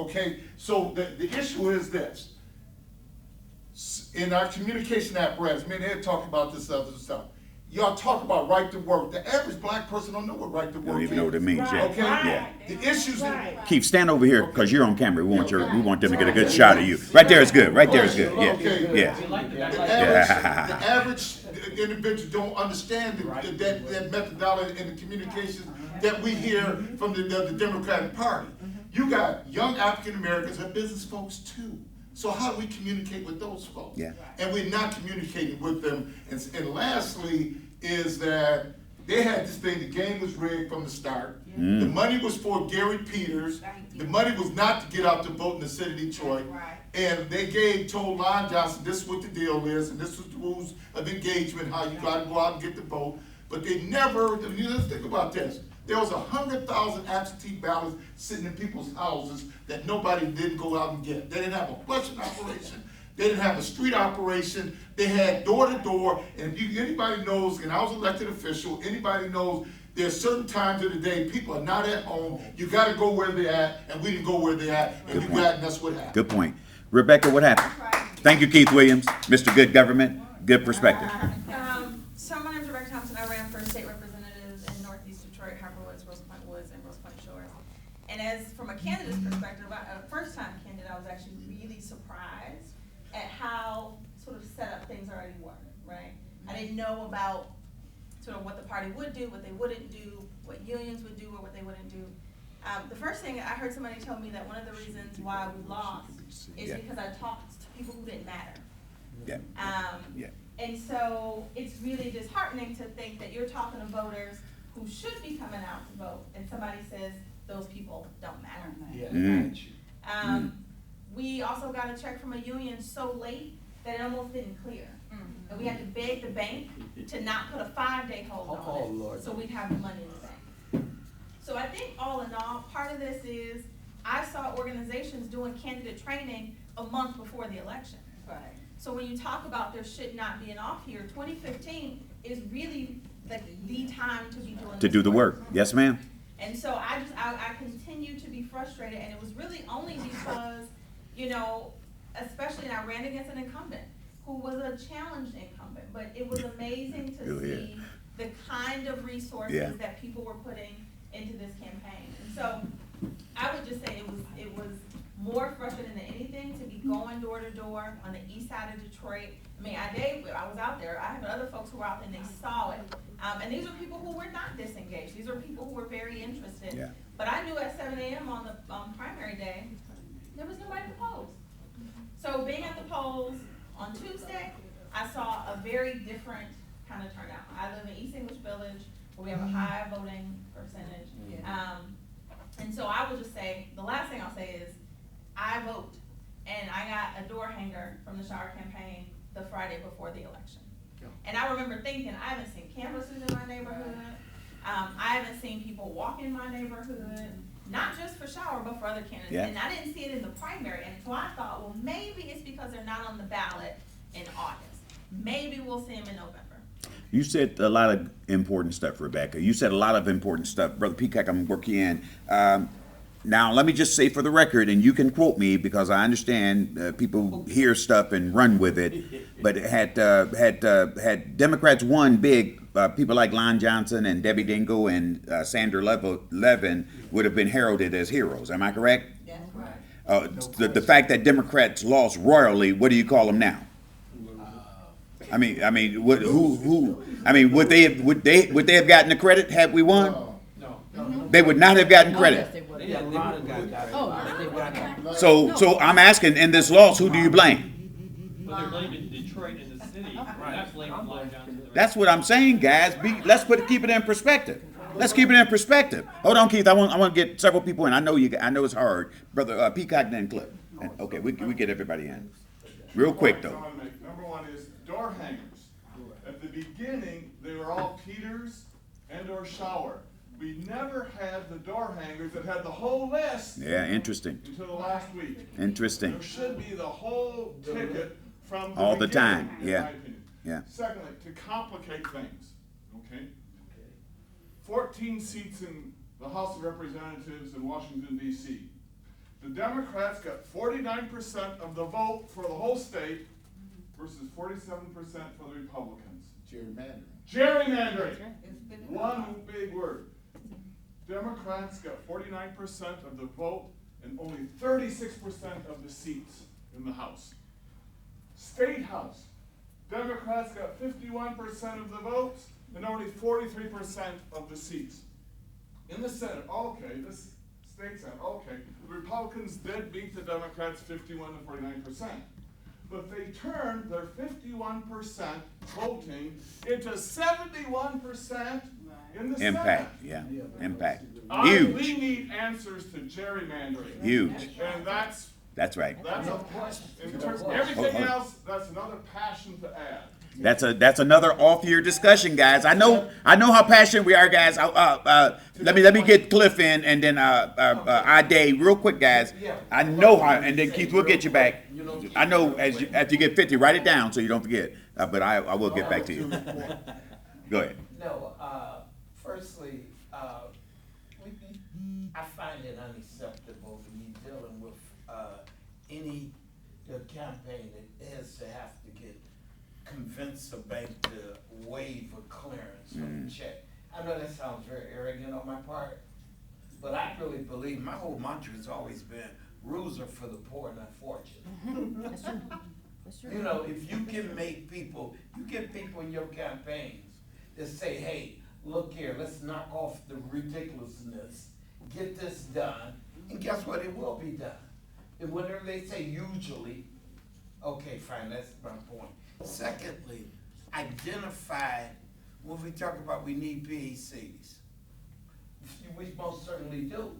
okay? So the issue is this. In our communication apparatus, me and Ed talk about this other stuff. Y'all talk about right to work. The average black person don't know what right to work is. Don't even know what it means, yeah. Okay? Yeah. The issues. Keith, stand over here because you're on camera. We want them to get a good shot of you. Right there is good. Right there is good. Yeah. Okay. Yeah. The average individual don't understand that methodology in the communications that we hear from the Democratic Party. You got young African Americans and business folks too. So how do we communicate with those folks? Yeah. And we're not communicating with them. And lastly is that they had this thing, the game was rigged from the start. The money was for Gary Peters. The money was not to get out to vote in the city of Detroit. And they told Lon Johnson, this is what the deal is, and this is the rules of engagement, how you gotta go out and get the vote. But they never, let's think about this. There was 100,000 absentee ballots sitting in people's houses that nobody didn't go out and get. They didn't have a flushing operation. They didn't have a street operation. They had door to door. And if anybody knows, and I was an elected official, anybody knows there's certain times of the day people are not at home. You got to go where they're at, and we didn't go where they're at, and and that's what happened. Good point. Rebecca, what happened? Thank you, Keith Williams, Mr. Good Government, good perspective. So my name is Rebecca Thompson. I ran for state representative in Northeast Detroit, Harper Woods, Rose Point Woods, and Rose Point Shores. And as from a candidate's perspective, a first-time candidate, I was actually really surprised at how sort of set up things already were, right? I didn't know about sort of what the party would do, what they wouldn't do, what unions would do or what they wouldn't do. The first thing, I heard somebody tell me that one of the reasons why we lost is because I talked to people who didn't matter. Yeah. And so it's really disheartening to think that you're talking to voters who should be coming out to vote, and somebody says those people don't matter. We also got a check from a union so late that it almost didn't clear. And we had to beg the bank to not put a 5-day hold on it, so we'd have the money in the bank. So I think all in all, part of this is I saw organizations doing candidate training a month before the election. So when you talk about there should not be an off year, 2015 is really like the time to be doing To do the work. Yes, ma'am. And so I continue to be frustrated, and it was really only because, especially, and I ran against an incumbent who was a challenged incumbent, but it was amazing to see the kind of resources that people were putting into this campaign. And so I would just say it was more frustrating than anything to be going door to door on the east side of Detroit. I mean, I was out there. I have other folks who were out there and they saw it. And these are people who were not disengaged. These are people who were very interested. Yeah. But I knew at 7 a.m. on the primary day, there was nobody to polls. So being at the polls on Tuesday, I saw a very different kind of turnout. I live in East English Village, where we have a high voting percentage. And so I will just say, the last thing I'll say is, I vote, and I got a door hanger from the Shower campaign the Friday before the election. And I remember thinking, I haven't seen canvassers in my neighborhood. I haven't seen people walk in my neighborhood, not just for Shower, but for other candidates. Yeah. And I didn't see it in the primary. And so I thought, well, maybe it's because they're not on the ballot in August. Maybe we'll see them in November. You said a lot of important stuff, Rebecca. You said a lot of important stuff. Brother Peacock, I'm working in. Now, let me just say for the record, and you can quote me because I understand people hear stuff and run with it, but had Democrats won big, people like Lon Johnson and Debbie Dingell and Sandra Levin would have been heralded as heroes. Am I correct? That's right. The fact that Democrats lost royally, what do you call them now? I mean, would they have gotten the credit had we won? No. They would not have gotten credit. So I'm asking, in this loss, who do you blame? But they're blaming Detroit and the city. That's blaming Lon Johnson. That's what I'm saying, guys. Let's keep it in perspective. Let's keep it in perspective. Hold on, Keith. I want to get several people in. I know it's hard, brother. Peacock then Clip. Okay, we get everybody in. Real quick though. Number one is door hangers. At the beginning, they were all Peters and or Shower. We never had the door hangers that had the whole list. Yeah, interesting. Until the last week. Interesting. There should be the whole ticket from the all the beginning, time. in Yeah. my opinion. Yeah. Secondly, to complicate things. Okay. 14 seats in the House of Representatives in Washington D.C. The Democrats got 49% of the vote for the whole state versus 47% for the Republicans. Gerrymandering. Gerrymandering. One big word. Democrats got 49% of the vote and only 36% of the seats in the House. State House. Democrats got 51% of the votes and only 43% of the seats. In the Senate, okay, this state Senate, okay, the Republicans did beat the Democrats 51 to 49%. But they turned their 51% voting into 71% in the Senate. Impact, yeah, impact. We Huge, need answers to gerrymandering. huge. And that's Right. everything else, that's another passion to add. That's another off-year discussion, guys. I know how passionate we are, guys. Let me get Cliff in, and then Ade real quick, guys. I know how, and then Keith, we'll get you back. I know after you get 50, write it down so you don't forget. But I will get back to you. Go ahead. No, firstly, I find it unacceptable to be dealing with any campaign that has to have to convince a bank to waive a clearance of a check. I know that sounds very arrogant on my part, but I really believe my whole mantra has always been rules are for the poor and unfortunate. That's true. That's true. You know, if you can make people, you get people in your campaigns that say, hey, look here, let's knock off the ridiculousness, get this done, and guess what, it will be done. And whenever they say usually, okay, fine, that's my point. Secondly, identify, when we talk about we need PACs, we most certainly do.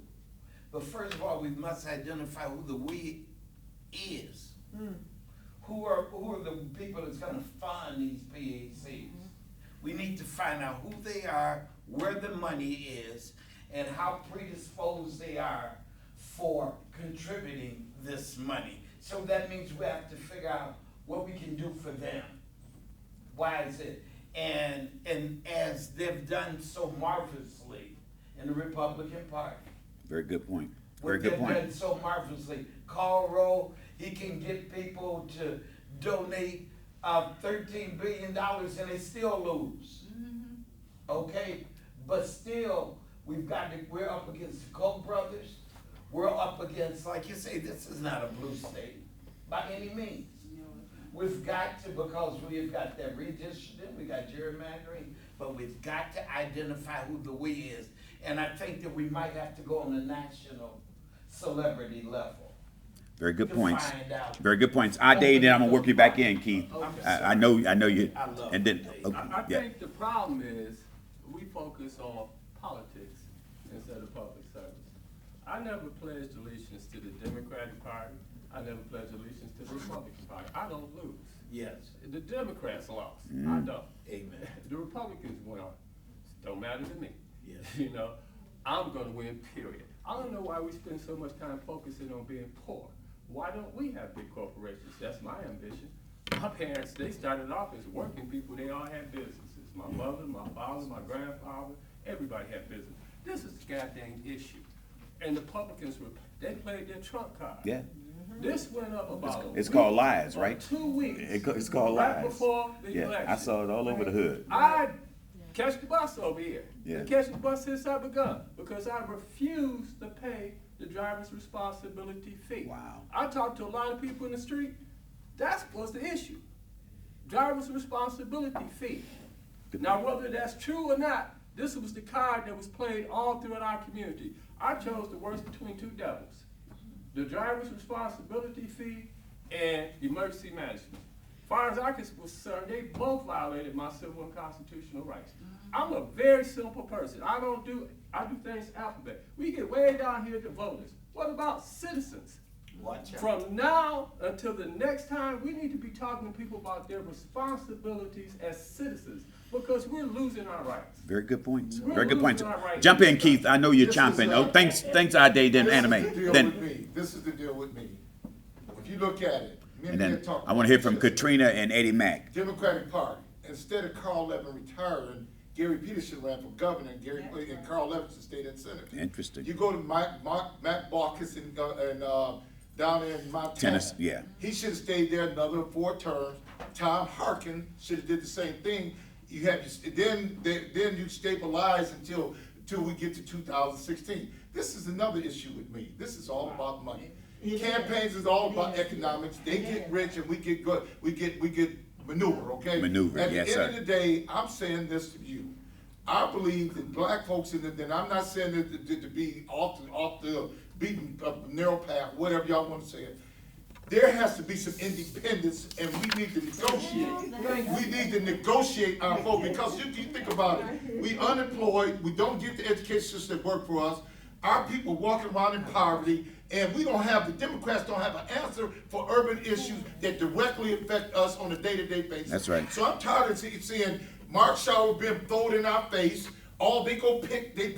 But first of all, we must identify who the we is. Who are the people that's gonna fund these PACs? We need to find out who they are, where the money is, and how predisposed they are for contributing this money. So that means we have to figure out what we can do for them. Why is it? And as they've done so marvelously in the Republican Party. Very good point. What Very good they've done point. so marvelously. Karl Rove, he can get people to donate $13 billion and they still lose. Okay? But still, we're up against the Koch brothers. We're up against, like you say, this is not a blue state by any means. We've got to, because we've got that redistricting, we got gerrymandering, but we've got to identify who the we is. And I think that we might have to go on the national celebrity level. Very good to points. find out. Very good points. Ade, then I'm gonna work you back in, Keith. I know you. I love And then, Ade. okay, I yeah. think the problem is we focus on politics instead of public service. I never pledged allegiance to the Democratic Party. I never pledged allegiance to the Republican Party. I don't lose. Yes. The Democrats lost. I don't. Amen. The Republicans won. Don't matter to me. Yes. You know, I'm gonna win, period. I don't know why we spend so much time focusing on being poor. Why don't we have big corporations? That's my ambition. My parents, they started off as working people. They all had businesses. My mother, my father, my grandfather, everybody had business. This is the goddamn issue. And the Republicans, they played their trump card. Yeah. This went up about It's called lies, right? 2 weeks. It's called right lies. before the Yeah, election. I saw it all over the hood. I catch the bus over here. Yeah. And catch the bus since I begun because I refuse to pay the driver's responsibility fee. Wow. I talked to a lot of people in the street. That was the issue. Driver's responsibility fee. Now, whether that's true or not, this was the card that was played all throughout our community. I chose the worst between two devils. The driver's responsibility fee and emergency management. As far as I was concerned, they both violated my civil and constitutional rights. I'm a very simple person. I do things alphabet. We get way down here to voters. What about citizens? Watch out. From now until the next time, we need to be talking to people about their responsibilities as citizens because we're losing our rights. Very good points. We're Very good points. losing our rights. Jump in, Keith. I know you're This is, chomping. Oh, thanks, Ade. Then This anime. is the deal with Then me. This is the deal with me. If you look at it, me and and then Ed talked I want to hear from about this. Katrina and Eddie Mack. Democratic Party, instead of Carl Levin retiring Gary Peters should have ran for governor, and Carl Levinson stayed in Senate. Interesting. You go to Matt Barkis down in Montana. Tennessee, yeah. He should have stayed there another 4 terms. Tom Harkin should have did the same thing. You have then you stabilize until we get to 2016. This is another issue with me. This is all about money. Campaigns is all about economics. They get rich and we get good. We get maneuver. Okay. Maneuver, At yes, the sir. end of the day, I'm saying this to you. I believe that black folks and I'm not saying that to be off the beaten narrow path, whatever y'all want to say it. There has to be some independence, and we need to negotiate. We need to negotiate our vote, because you think about it. We unemployed, we don't get the education system that work for us. Our people walking around in poverty, and the Democrats don't have an answer for urban issues that directly affect us on a day-to-day basis. That's right. So I'm tired of seeing Mark Schauer being thrown in our face. They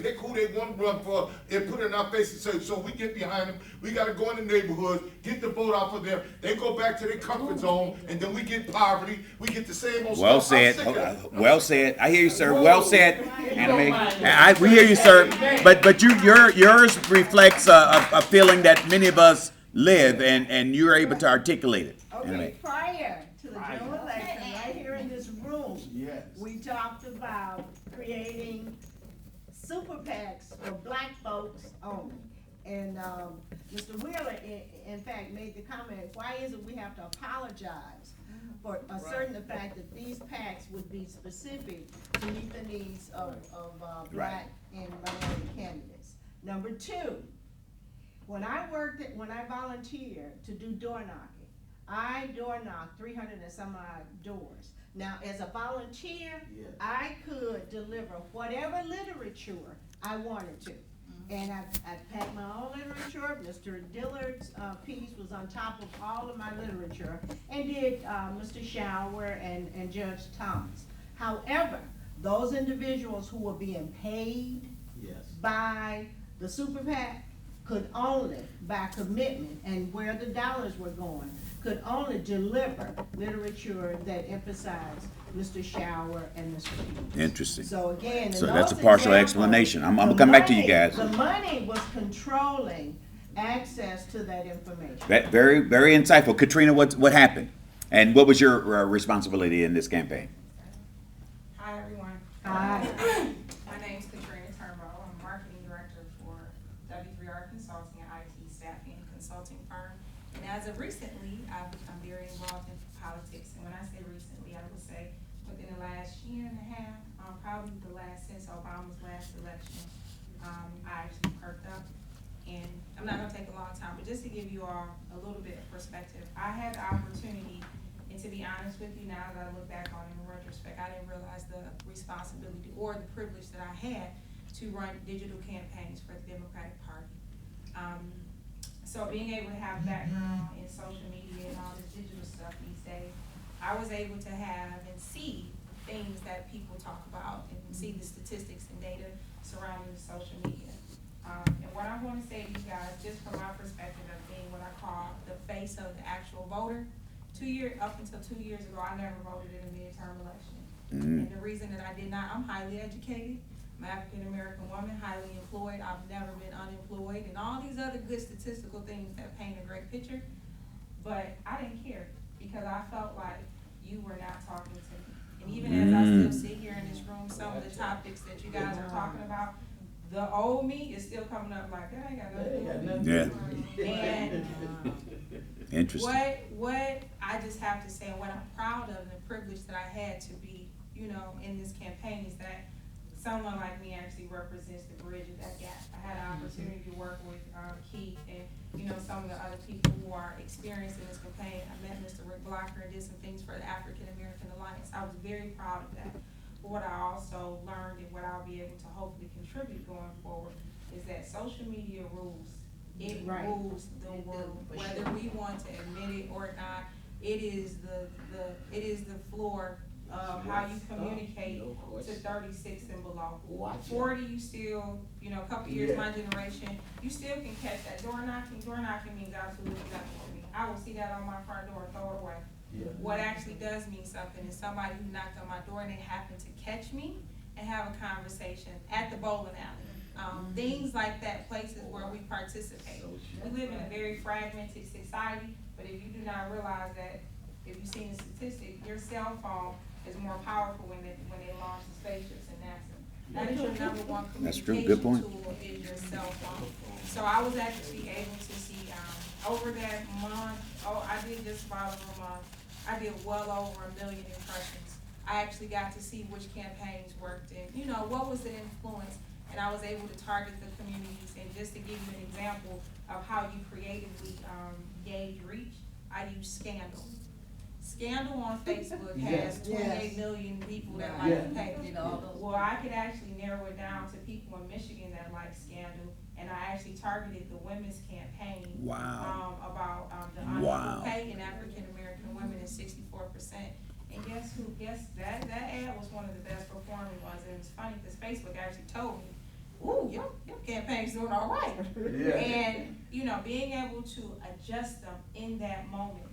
pick who they want to run for and put it in our faces. So we get behind them. We got to go in the neighborhoods, get the vote out for them. They go back to their comfort zone, and then we get poverty. We get the same old Well stuff. I'm said. sick of it. Well said. I hear you, sir. Well said. We hear you, sir. But yours reflects a feeling that many of us live, and you're able to articulate it. Okay, prior to the general election, right here in this room, Yes. we talked about creating super PACs for black folks only. And, Mr. Wheeler, in fact, made the comment, why is it we have to apologize for asserting the fact that these PACs would be specific to meet the needs of black and minority candidates? Number 2, when I volunteered to do door knocking, I door knocked 300 and some odd doors. Now, as a volunteer, Yes. I could deliver whatever literature I wanted to. And I packed my own literature. Mr. Dillard's piece was on top of all of my literature, and did Mr. Schauer and Judge Thomas. However, those individuals who were being paid Yes. by the super PAC could only, by commitment and where the dollars were going, could only deliver literature that emphasized Mr. Schauer and Mr. Peters. Interesting. So again, in So that's a those partial examples, explanation. I'm gonna the come back to you money- guys. The money was controlling access to that information. Very, very insightful. Katrina, what happened? And what was your responsibility in this campaign? Hi, everyone. Hi. My name's Katrina Turnbow. I'm marketing director for W3R Consulting, an IT staffing and consulting firm. And as of recently, I've become very involved in politics. And when I say recently, I would say within the last year and a half, probably since Obama's last election, I actually perked up. And I'm not gonna take a long time, but just to give you all a little bit of perspective, I had the opportunity, and to be honest with you, now that I look back on it in retrospect, I didn't realize the responsibility or the privilege that I had to run digital campaigns for the Democratic Party. So being able to have background in social media and all this digital stuff these days, I was able to have and see things that people talk about and see the statistics and data surrounding the social media. And what I want to say to you guys, just from my perspective of being what I call the face of the actual voter, up until 2 years ago, I never voted in a midterm election. And the reason that I did not, I'm highly educated, I'm an African-American woman, highly employed, I've never been unemployed, and all these other good statistical things that paint a great picture. But I didn't care, because I felt like you were not talking to me. And even as I still sit here in this room, some of the topics that you guys are talking about, the old me is still coming up like, that ain't got nothing to do with me. And Interesting. what I just have to say, and what I'm proud of, and the privilege that I had to be, in this campaign, is that someone like me actually represents the bridge of that gap. I had an opportunity to work with Keith and, some of the other people who are experienced in this campaign. I met Mr. Rick Blocker and did some things for the African American Alliance. I was very proud of that. But what I also learned, and what I'll be able to hopefully contribute going forward, is that social media rules. It rules the world, whether we want to admit it or not. It is the floor of how you communicate to 36 and below. 40, you still, a couple years, my generation, you still can catch that door knocking. Door knocking means absolutely nothing to me. I will see that on my front door and throw it away. What actually does mean something is somebody who knocked on my door and they happened to catch me, and have a conversation at the bowling alley. Things like that, places where we participate. We live in a very fragmented society, but if you do not realize that, if you've seen the statistic, your cell phone is more powerful when they launch the spaceships in NASA. That is your number one That's true. Good point. communication tool is your cell phone. So I was actually able to see, over that month, I did just about over a month, I did well over 1 million impressions. I actually got to see which campaigns worked and, what was the influence, and I was able to target the communities. And just to give you an example of how you creatively gauge reach, I use Scandal. Scandal on Facebook has 28 million people that like the page. Well, I could actually narrow it down to people in Michigan that like Scandal, and I actually targeted the women's campaign. Wow. About the unequal pay in African American women is 64%. And guess who? That ad was one of the best performing ones. And it's funny because Facebook actually told me, "Ooh, your campaign's doing all right." Yeah. And being able to adjust them in that moment.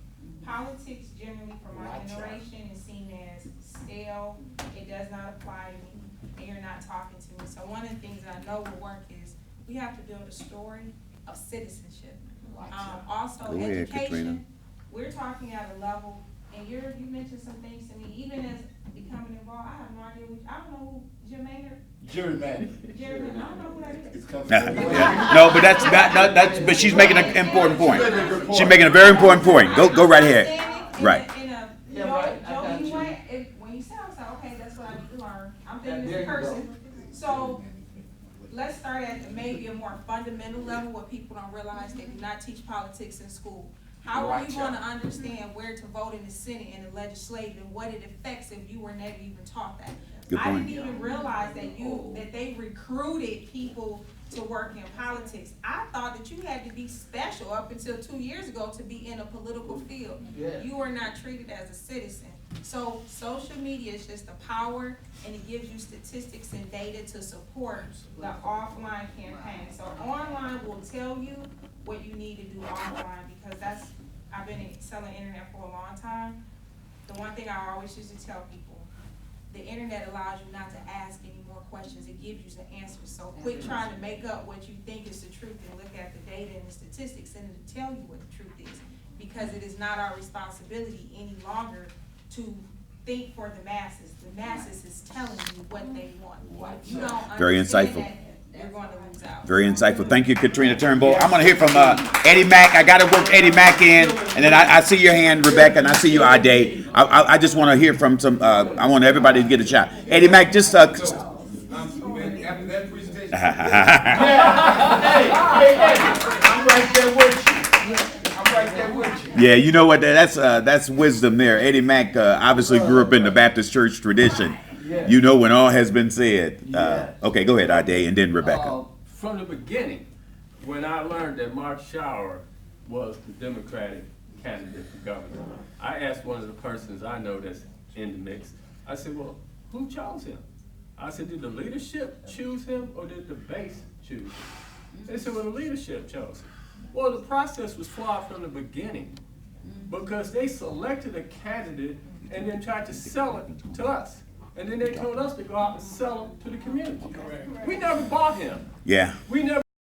Politics generally for my generation is seen as stale. It does not apply to me, and you're not talking to me. So one of the things that I know will work is we have to build a story of citizenship. Also Go ahead, education. Katrina. We're talking at a level, and you mentioned some things to me, even as becoming involved. I have no idea. I don't know who Jim Maynard. Jerry Madden. Jerry, I don't know who that is. It's coming. Yeah. No, but but she's making an important point. She's making a very important point. Go right ahead. Right. In a Yeah, right. I got joking you. way, when you sound so, okay, that's what I need to learn. I'm thinking this person. So let's start at maybe a more fundamental level where people don't realize they do not teach politics in school. How are you going to understand where to vote in the Senate and the legislature and what it affects if you were never even taught that? Good I point. didn't even realize that they recruited people to work in politics. I thought that you had to be special up until 2 years ago to be in a political field. Yeah. You are not treated as a citizen. So social media is just a power, and it gives you statistics and data to support the offline campaign. So online will tell you what you need to do offline, because I've been selling internet for a long time. The one thing I always used to tell people, the internet allows you not to ask any more questions. It gives you the answers. So quit trying to make up what you think is the truth and look at the data and the statistics, and it'll tell you what the truth is. Because it is not our responsibility any longer to think for the masses. The masses is telling you what they want. If you don't Very understand insightful. that, you're going to lose out. Very insightful. Thank you, Katrina Turnbull. I'm going to hear from Eddie Mack. I got to work Eddie Mack in, and then I see your hand, Rebecca, and I see you, Ade. I just want to hear from some. I want everybody to get a shot. Eddie Mack, just. After that presentation. I'm right there with you. I'm right there with you. Yeah, you know what? That's wisdom there. Eddie Mack obviously grew up in the Baptist church tradition. You know when all has been said. Okay, go ahead, Ade, and then Rebecca. From the beginning, when I learned that Mark Schauer was the Democratic candidate for governor, I asked one of the persons I know that's in the mix, I said, well, who chose him? I said, did the leadership choose him or did the base choose him? They said, well, the leadership chose him. Well, the process was flawed from the beginning because they selected a candidate and then tried to sell it to us. And then they told us to go out and sell them to the community. We never bought him. Yeah. We never